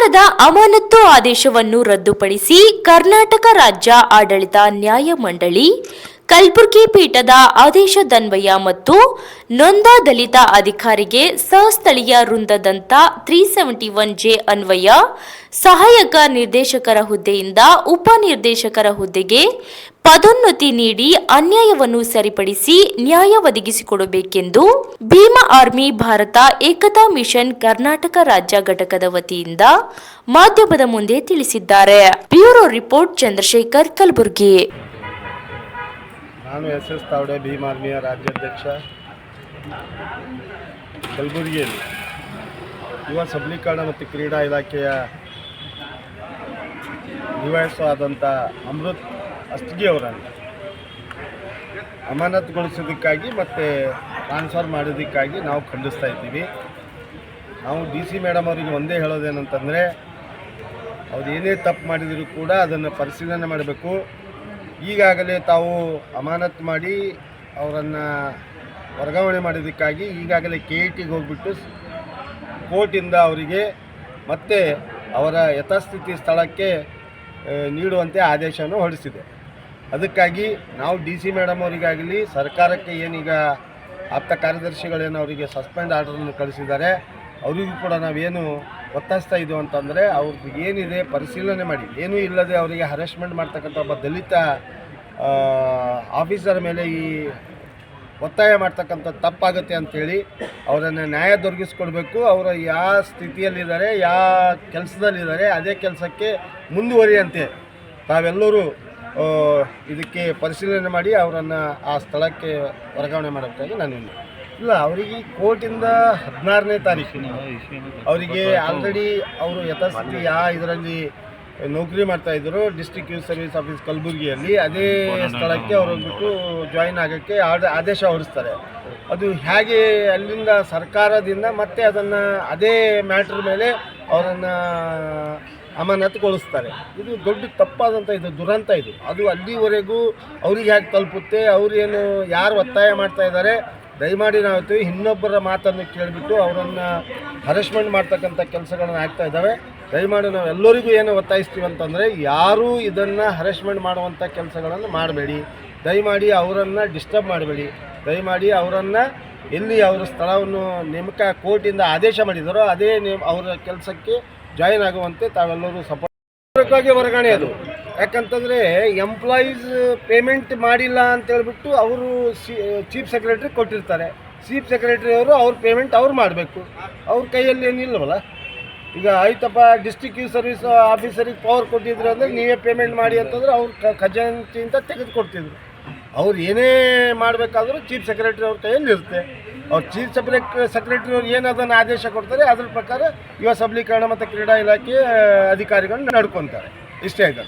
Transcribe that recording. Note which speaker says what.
Speaker 1: ಸರ್ಕಾರದ ಅಮಾನತು ಆದೇಶವನ್ನು ರದ್ದುಪಡಿಸಿ ಕರ್ನಾಟಕ ರಾಜ್ಯ ಆಡಳಿತ ನ್ಯಾಯಮಂಡಳಿ ಕಲಬುರಗಿ ಪೀಠದ ಆದೇಶದನ್ವಯ ಮತ್ತು ನೊಂದ ದಲಿತ ಅಧಿಕಾರಿಗೆ ಸಹಸ್ಥಳೀಯ ವೃಂದದಂತ 371 ಅನ್ವಯ ಸಹಾಯಕ ನಿರ್ದೇಶಕರ ಹುದ್ದೆಯಿಂದ ಉಪನಿರ್ದೇಶಕರ ಹುದ್ದೆಗೆ ಪದೋನ್ನತಿ ನೀಡಿ ಅನ್ಯಾಯವನ್ನು ಸರಿಪಡಿಸಿ ನ್ಯಾಯ ಒದಗಿಸಿಕೊಡಬೇಕೆಂದು ಭೀಮಾ ಆರ್ಮಿ ಭಾರತ ಏಕತಾ ಮಿಷನ್ ಕರ್ನಾಟಕ ರಾಜ್ಯ ಘಟಕದ ವತಿಯಿಂದ ಮಾಧ್ಯಮದ ಮುಂದೆ ತಿಳಿಸಿದ್ದಾರೆ. Bureau report Chandrashekhar, Kalaburagi.
Speaker 2: ನಾನು ಎಸ್ ತಾವಡೆ ಭೀಮ್ ಆರ್ಮಿಯ ರಾಜ್ಯಾಧ್ಯಕ್ಷ. ಕಲಬುರಗಿಯಲ್ಲಿ ಯುವ ಸಬಲೀಕರಣ ಮತ್ತು ಕ್ರೀಡಾ ಇಲಾಖೆಯ ಡಿವೈಎಸ್ಒ ಆದಂಥ ಅಮೃತ್ ಅಸ್ತಿಗಿ ಅವರನ್ನು ಅಮಾನತುಗೊಳಿಸೋದಕ್ಕಾಗಿ ಮತ್ತು ಟ್ರಾನ್ಸ್ಫರ್ ಮಾಡೋದಕ್ಕಾಗಿ ನಾವು ಖಂಡಿಸ್ತಾ ಇದ್ದೀವಿ. ನಾವು DC ಮೇಡಮ್ ಅವರಿಗೆ ಒಂದೇ ಹೇಳೋದೇನಂತಂದರೆ, ಅವ್ರು ಏನೇ ತಪ್ಪು ಮಾಡಿದರೂ ಕೂಡ ಅದನ್ನು ಪರಿಶೀಲನೆ ಮಾಡಬೇಕು. ಈಗಾಗಲೇ ತಾವು ಅಮಾನತು ಮಾಡಿ ಅವರನ್ನು ವರ್ಗಾವಣೆ ಮಾಡೋದಕ್ಕಾಗಿ ಈಗಾಗಲೇ KITಗೆ ಹೋಗ್ಬಿಟ್ಟು ಕೋರ್ಟಿಂದ ಅವರಿಗೆ ಮತ್ತೆ ಅವರ ಯಥಾಸ್ಥಿತಿ ಸ್ಥಳಕ್ಕೆ ನೀಡುವಂತೆ ಆದೇಶವನ್ನು ಹೊರಡಿಸಿದೆ. ಅದಕ್ಕಾಗಿ ನಾವು DC ಮೇಡಮ್ ಅವರಿಗಾಗಲಿ ಸರ್ಕಾರಕ್ಕೆ ಏನೀಗ ಆಪ್ತ ಕಾರ್ಯದರ್ಶಿಗಳೇನು ಅವರಿಗೆ ಸಸ್ಪೆಂಡ್ ಆರ್ಡರನ್ನು ಕಳಿಸಿದ್ದಾರೆ, ಅವರಿಗೂ ಕೂಡ ನಾವೇನು ಒತ್ತಾಯಿಸ್ತಾ ಇದ್ದೀವಿ ಅಂತಂದರೆ, ಅವ್ರಿಗೆ ಏನಿದೆ ಪರಿಶೀಲನೆ ಮಾಡಿ, ಏನೂ ಇಲ್ಲದೆ ಅವರಿಗೆ ಹರೆಸ್ಮೆಂಟ್ ಮಾಡ್ತಕ್ಕಂಥ ಒಬ್ಬ ದಲಿತ ಆಫೀಸರ್ ಮೇಲೆ ಈ ಒತ್ತಾಯ ಮಾಡ್ತಕ್ಕಂಥ ತಪ್ಪಾಗುತ್ತೆ ಅಂಥೇಳಿ ಅವರನ್ನು ನ್ಯಾಯ ದೊರಕಿಸ್ಕೊಡ್ಬೇಕು. ಅವರು ಯಾವ ಸ್ಥಿತಿಯಲ್ಲಿದ್ದಾರೆ, ಯಾವ ಕೆಲಸದಲ್ಲಿದ್ದಾರೆ, ಅದೇ ಕೆಲಸಕ್ಕೆ ಮುಂದುವರಿಯಂತೆ ತಾವೆಲ್ಲರೂ ಇದಕ್ಕೆ ಪರಿಶೀಲನೆ ಮಾಡಿ ಅವರನ್ನು ಆ ಸ್ಥಳಕ್ಕೆ ವರ್ಗಾವಣೆ ಮಾಡಬೇಕಾಗಿ ನಾನು ಇಲ್ಲ. ಅವರಿಗೆ ಕೋರ್ಟಿಂದ 16ನೇ ತಾರೀಕಿನ ಅವರಿಗೆ ಆಲ್ರೆಡಿ ಅವರು ಯಥಾಸ್ಥಿತಿ ಇದರಲ್ಲಿ ನೌಕರಿ ಮಾಡ್ತಾಯಿದ್ರು, ಡಿಸ್ಟ್ರಿಕ್ಟ್ ಯೂತ್ ಸರ್ವಿಸ್ ಆಫೀಸ್ ಕಲಬುರಗಿಯಲ್ಲಿ. ಅದೇ ಸ್ಥಳಕ್ಕೆ ಅವರು ಹೋಗ್ಬಿಟ್ಟು ಜಾಯಿನ್ ಆಗೋಕ್ಕೆ ಆದೇಶ ಹೊರಡಿಸ್ತಾರೆ. ಅದು ಹೇಗೆ ಅಲ್ಲಿಂದ ಸರ್ಕಾರದಿಂದ ಮತ್ತೆ ಅದನ್ನು ಅದೇ ಮ್ಯಾಟ್ರ್ ಮೇಲೆ ಅವರನ್ನು ಅಮಾನತುಗೊಳಿಸ್ತಾರೆ. ಇದು ದೊಡ್ಡ ತಪ್ಪಾದಂಥ ಇದು ದುರಂತ. ಇದು ಅದು ಅಲ್ಲಿವರೆಗೂ ಅವ್ರಿಗೆ ಹೇಗೆ ತಲುಪುತ್ತೆ, ಅವ್ರೇನು ಯಾರು ಒತ್ತಾಯ ಮಾಡ್ತಾ ಇದ್ದಾರೆ, ದಯಮಾಡಿ ನಾವು ಇನ್ನೊಬ್ಬರ ಮಾತನ್ನು ಕೇಳಿಬಿಟ್ಟು ಅವರನ್ನು ಹರೆಸ್ಮೆಂಟ್ ಮಾಡ್ತಕ್ಕಂಥ ಕೆಲಸಗಳನ್ನು ಆಗ್ತಾ ಇದ್ದಾವೆ. ದಯಮಾಡಿ ನಾವು ಎಲ್ಲರಿಗೂ ಏನು ಒತ್ತಾಯಿಸ್ತೀವಿ ಅಂತಂದರೆ, ಯಾರೂ ಇದನ್ನು ಹರೆಸ್ಮೆಂಟ್ ಮಾಡುವಂಥ ಕೆಲಸಗಳನ್ನು ಮಾಡಬೇಡಿ. ದಯಮಾಡಿ ಅವರನ್ನು ಡಿಸ್ಟರ್ಬ್ ಮಾಡಬೇಡಿ. ದಯಮಾಡಿ ಅವರನ್ನು ಎಲ್ಲಿ ಅವರ ಸ್ಥಳವನ್ನು ನೇಮಕ ಕೋರ್ಟಿಂದ ಆದೇಶ ಮಾಡಿದಾರೋ ಅದೇ ಅವರ ಕೆಲಸಕ್ಕೆ ಜಾಯಿನ್ ಆಗುವಂತೆ ತಾವೆಲ್ಲರೂ ಸಪೋರ್ಟ್ಗಾಗಿ ವರ್ಗಾವಣೆ. ಅದು ಯಾಕಂತಂದರೆ ಎಂಪ್ಲಾಯೀಸ್ ಪೇಮೆಂಟ್ ಮಾಡಿಲ್ಲ ಅಂತೇಳ್ಬಿಟ್ಟು ಅವರು ಚೀಫ್ ಸೆಕ್ರೆಟ್ರಿ ಕೊಟ್ಟಿರ್ತಾರೆ. ಚೀಫ್ ಸೆಕ್ರೆಟ್ರಿ ಅವರು ಅವ್ರ ಪೇಮೆಂಟ್ ಅವ್ರು ಮಾಡಬೇಕು. ಅವ್ರ ಕೈಯಲ್ಲಿ ಏನಿಲ್ಲವಲ್ಲ. ಈಗ ಆಯ್ತಪ್ಪ, ಡಿಸ್ಟ್ರಿಕ್ಟ್ ಯೂತ್ ಸರ್ವಿಸ್ ಆಫೀಸರಿಗೆ ಪವರ್ ಕೊಟ್ಟಿದ್ರು ಅಂದರೆ ನೀವೇ ಪೇಮೆಂಟ್ ಮಾಡಿ ಅಂತಂದ್ರೆ ಅವ್ರು ಖಜಾಂಚಿಯಿಂದ ತೆಗೆದುಕೊಡ್ತಿದ್ರು. ಅವ್ರು ಏನೇ ಮಾಡಬೇಕಾದ್ರೂ ಚೀಫ್ ಸೆಕ್ರೆಟ್ರಿ ಅವ್ರ ಕೈಯಲ್ಲಿ ಇರುತ್ತೆ. ಅವ್ರು ಚೀಫ್ ಸೆಕ್ರೆಟ್ರಿ ಅವ್ರು ಏನು ಅದನ್ನು ಆದೇಶ ಕೊಡ್ತಾರೆ ಅದ್ರ ಪ್ರಕಾರ ಯುವ ಸಬಲೀಕರಣ ಮತ್ತು ಕ್ರೀಡಾ ಇಲಾಖೆ ಅಧಿಕಾರಿಗಳು ನಡ್ಕೊತಾರೆ. ಇಷ್ಟೇ ಆಗುತ್ತೆ.